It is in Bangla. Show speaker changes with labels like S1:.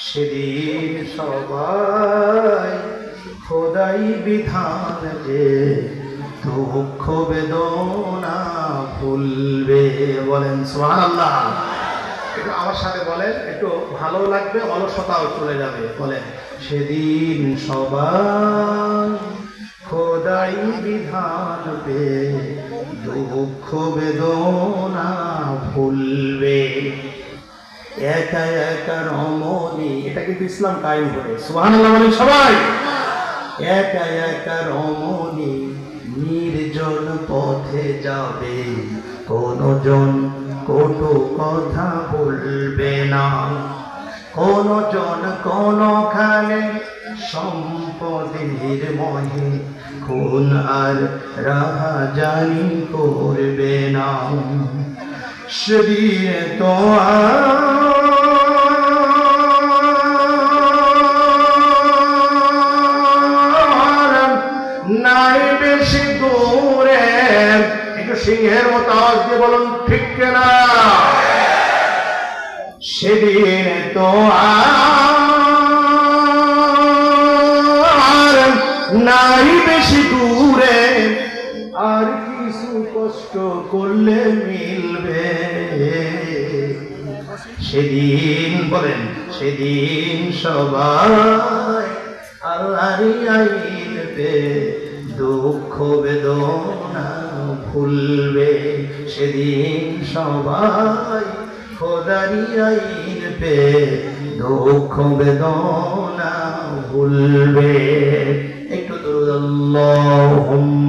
S1: সেদিন সবাই খোদাই বিধান যে দুঃখ বেদনা ভুলবে। বলেন সুবহানাল্লাহ। একটু আমার সাথে বলেন, একটু ভালো লাগবে, অলসতাও চলে যাবে। বলেন, সেদিন সবাই খোদাই বিধান পে দুঃখ বেদনা ভুলবে। একা একা রমণী, এটা কিন্তু ইসলাম কায়েম করে। সুবহানাল্লাহ বলেন সবাই। একা একা রমণী নির্জন পথে যাবে, কোনো জন কটু কথা বলবে না, কোনো জন কোনখানে সম্পদের মহে খুন আর রাহাজানি করবে না। সেদিন তো নাই বেশি দূরে। একটু সিংহের মতো আওয়াজ দিয়ে বলুন, ঠিক না? সেদিন তো আর নাই বেশি দূরে, আর কিছু কষ্ট করলে মিলবে। সেদিন বলেন, সেদিন সবাই আল্লাহরই আইন পে দুঃখ বেদনা ভুলবে। সেদিন সবাই খোদারি আইন পে দুঃখ বেদনা ভুলবে। একটু দরুদ আল্লাহুম্মা